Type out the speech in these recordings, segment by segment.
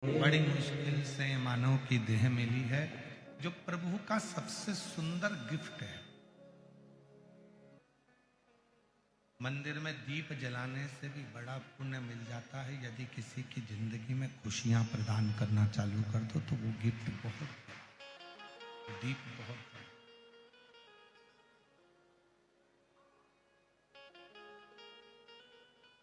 बड़ी मुश्किल से मानव की देह मिली है, जो प्रभु का सबसे सुंदर गिफ्ट है। मंदिर में दीप जलाने से भी बड़ा पुण्य मिल जाता है। यदि किसी की जिंदगी में खुशियां प्रदान करना चालू कर दो तो वो गिफ्ट बहुत, दीप बहुत।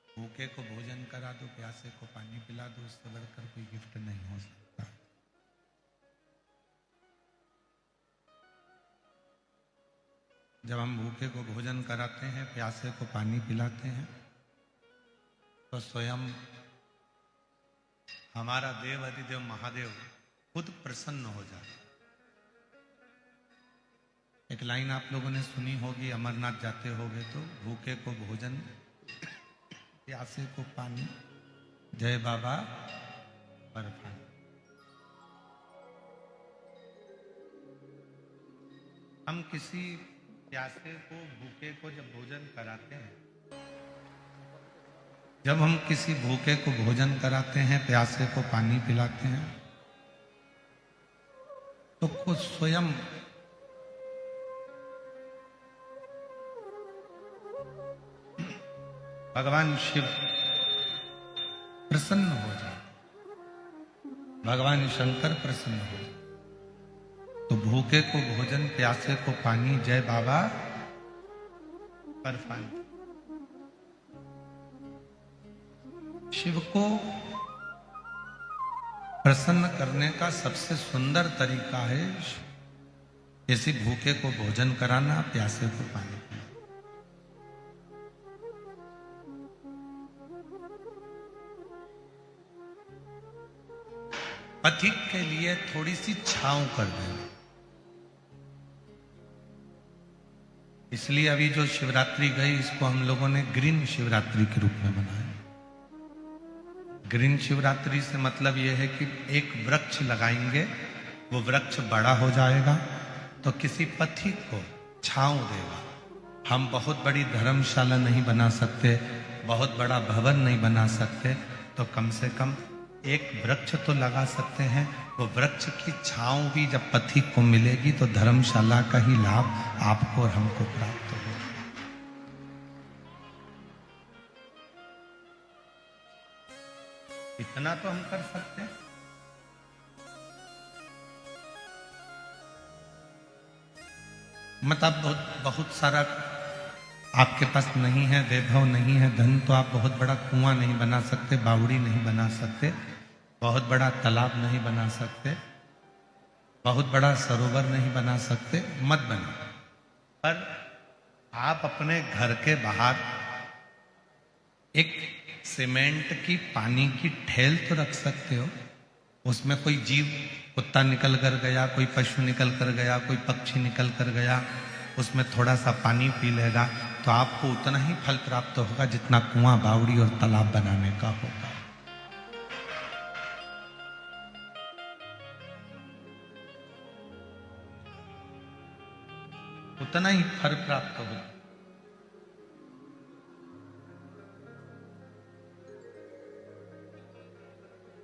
भूखे को भोजन करा दो, प्यासे को पानी पिला दो, उससे बढ़कर कोई गिफ्ट नहीं हो सकता। जब हम भूखे को भोजन कराते हैं, प्यासे को पानी पिलाते हैं, तो स्वयं हमारा देव अधिदेव महादेव खुद प्रसन्न हो जाता। एक लाइन आप लोगों ने सुनी होगी, अमरनाथ जाते होगे तो भूखे को भोजन, प्यासे को पानी, जय बाबा बर्फानी। हम किसी प्यासे को, भूखे को जब भोजन कराते हैं, जब हम किसी भूखे को भोजन कराते हैं, प्यासे को पानी पिलाते हैं, तो खुद स्वयं भगवान शिव प्रसन्न हो जाए, भगवान शंकर प्रसन्न हो जाए। तो भूखे को भोजन, प्यासे को पानी, जय बाबा बर्फानी। शिव को प्रसन्न करने का सबसे सुंदर तरीका है किसी भूखे को भोजन कराना, प्यासे को पानी पिलाना। पथिक के लिए थोड़ी सी छांव कर देना। इसलिए अभी जो शिवरात्रि गई, इसको हम लोगों ने ग्रीन शिवरात्रि के रूप में मनाया। ग्रीन शिवरात्रि से मतलब यह है कि एक वृक्ष लगाएंगे, वो वृक्ष बड़ा हो जाएगा तो किसी पथिक को छांव देगा। हम बहुत बड़ी धर्मशाला नहीं बना सकते, बहुत बड़ा भवन नहीं बना सकते, तो कम से कम एक वृक्ष तो लगा सकते हैं। वो वृक्ष की छांव भी जब पथिक को मिलेगी तो धर्मशाला का ही लाभ आपको और हमको प्राप्त होगा। इतना तो हम कर सकते हैं। मतलब बहुत सारा आपके पास नहीं है, वैभव नहीं है, धन, तो आप बहुत बड़ा कुआं नहीं बना सकते, बावड़ी नहीं बना सकते, बहुत बड़ा तालाब नहीं बना सकते, बहुत बड़ा सरोवर नहीं बना सकते, मत बना। पर आप अपने घर के बाहर एक सीमेंट की पानी की ठेल तो रख सकते हो। उसमें कोई जीव, कुत्ता निकल कर गया, कोई पशु निकल कर गया, कोई पक्षी निकल कर गया, उसमें थोड़ा सा पानी पी लेगा तो आपको उतना ही फल प्राप्त होगा जितना कुआं, बावड़ी और तालाब बनाने का होगा। उतना ही फल प्राप्त होगा।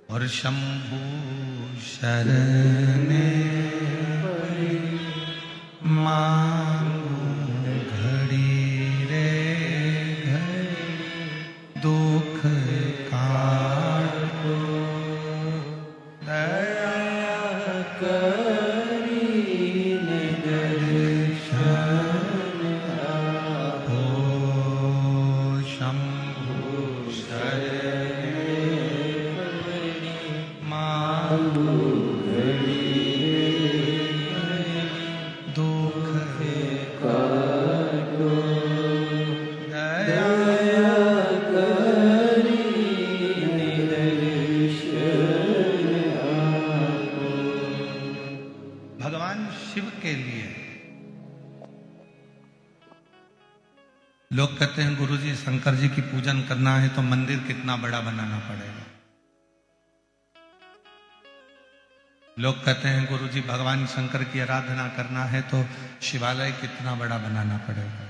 और शंभु शरणे मांगू घड़ी रे घड़ी, दुख काटो दया करी दर्शन हो। शंभु शरणे मांगू लोग कहते हैं गुरुजी शंकर जी की पूजन करना है तो मंदिर कितना बड़ा बनाना पड़ेगा। लोग कहते हैं गुरुजी भगवान शंकर की आराधना करना है तो शिवालय कितना बड़ा बनाना पड़ेगा।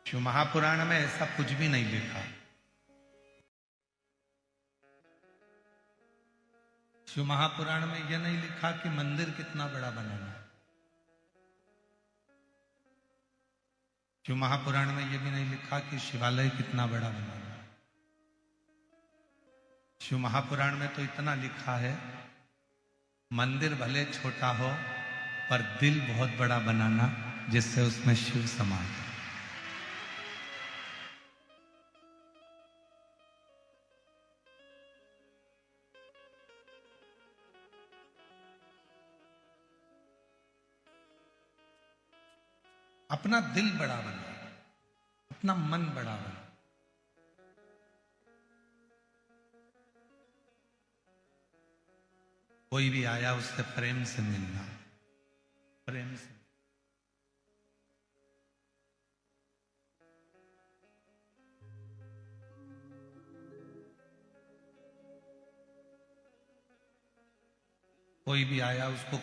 शिव महापुराण में ऐसा कुछ भी नहीं लिखा। शिव महापुराण में यह नहीं लिखा कि मंदिर कितना बड़ा बनाना। शिव महापुराण में यह भी नहीं लिखा कि शिवालय कितना बड़ा बनाना। शिव महापुराण में तो इतना लिखा है, मंदिर भले छोटा हो पर दिल बहुत बड़ा बनाना, जिससे उसमें शिव समा जाए। अपना दिल बड़ा बना, अपना मन बड़ा बना। कोई भी आया उससे प्रेम से मिलना, प्रेम से। कोई भी आया उसको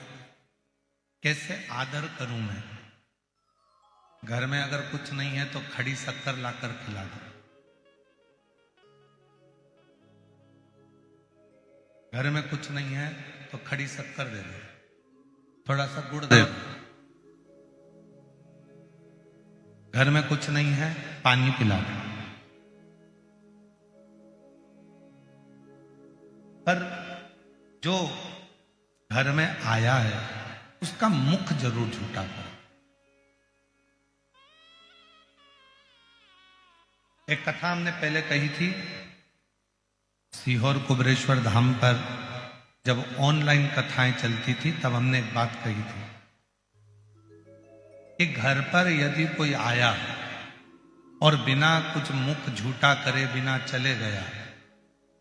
कैसे आदर करूं मैं। घर में अगर कुछ नहीं है तो खड़ी शक्कर लाकर खिला दो। घर में कुछ नहीं है तो खड़ी शक्कर दे दो, थोड़ा सा गुड़ दे दो। घर में कुछ नहीं है, पानी पिला दो। पर जो घर में आया है उसका मुख जरूर झूठा करो। एक कथा हमने पहले कही थी, सीहोर कुबरेश्वर धाम पर जब ऑनलाइन कथाएं चलती थी तब हमने एक बात कही थी कि घर पर यदि कोई आया और बिना कुछ मुख झूठा करे बिना चले गया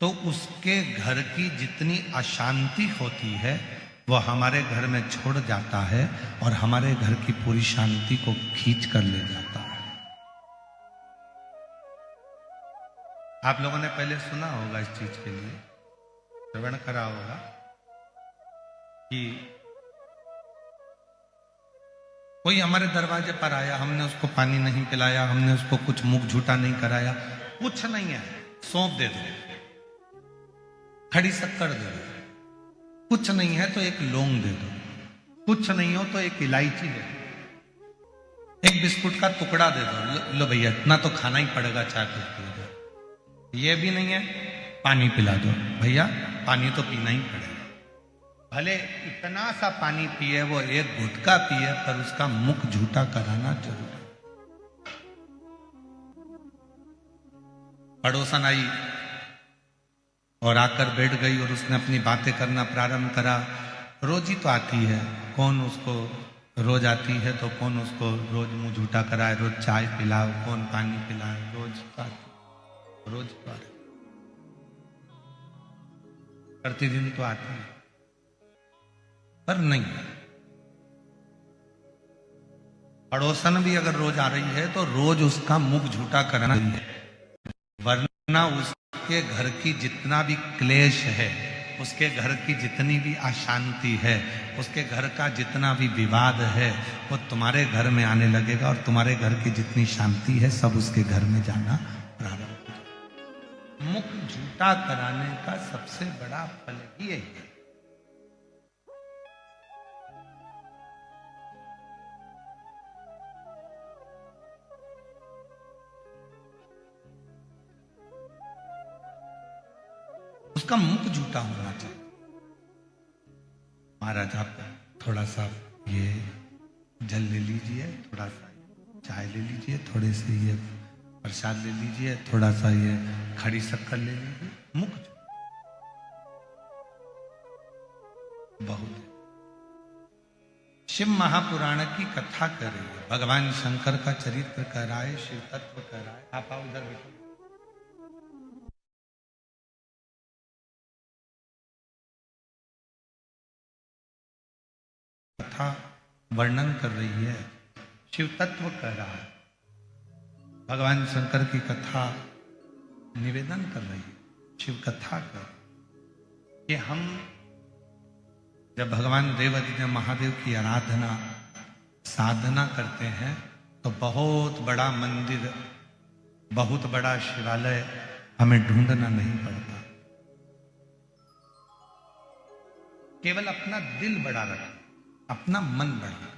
तो उसके घर की जितनी अशांति होती है वह हमारे घर में छोड़ जाता है और हमारे घर की पूरी शांति को खींच कर ले जाता है। आप लोगों ने पहले सुना होगा, इस चीज के लिए श्रवण करा होगा कि कोई हमारे दरवाजे पर आया, हमने उसको पानी नहीं पिलाया, हमने उसको कुछ मुख झूठा नहीं कराया, कुछ नहीं है, सौंप दे दो, खड़ी शक्कर दे दो। कुछ नहीं है तो एक लौंग दे दो, कुछ नहीं हो तो एक इलायची दे दो, एक बिस्कुट का टुकड़ा दे दो। लो भैया इतना तो खाना ही पड़ेगा, चाय पीते दो। ये भी नहीं है, पानी पिला दो। भैया पानी तो पीना ही पड़ेगा। भले इतना सा पानी पिए, वो एक गुटका पिए, पर उसका मुख झूठा कराना जरूर। पड़ोसन आई और आकर बैठ गई और उसने अपनी बातें करना प्रारंभ करा। रोज ही तो आती है, कौन उसको रोज आती है तो कौन उसको रोज मुंह झूठा कराए, रोज चाय पिलाओ, कौन पानी पिलाए, रोज प्रतिदिन तो आती है, पर नहीं। पड़ोसन भी अगर रोज आ रही है तो रोज उसका मुख झूठा करना है, वरना उसके घर की जितना भी क्लेश है, उसके घर की जितनी भी अशांति है, उसके घर का जितना भी विवाद है, वो तुम्हारे घर में आने लगेगा और तुम्हारे घर की जितनी शांति है सब उसके घर में जाना प्रारंभ हो जाएगा। मुख झूठा कराने का सबसे बड़ा फल ही यही है। उसका मुख झूठा होना चाहिए। महाराज आप थोड़ा सा ये जल ले लीजिए, थोड़ा सा चाय ले लीजिए, थोड़े से ये प्रसाद ले लीजिए, थोड़ा सा ये खड़ी शक्कर ले लीजिए। मुख बहुत। शिव महापुराण की कथा कर रही है, भगवान शंकर का चरित्र कर रहा है, शिव तत्व कर रहा है। आप आओ उधर बैठो। कथा वर्णन कर रही है, शिव तत्व कर रहा है, भगवान शंकर की कथा निवेदन कर रही है, शिव कथा कर कि हम जब भगवान देवादिदेव महादेव की आराधना साधना करते हैं तो बहुत बड़ा मंदिर, बहुत बड़ा शिवालय हमें ढूंढना नहीं पड़ता। केवल अपना दिल बड़ा रखें, अपना मन बड़ा।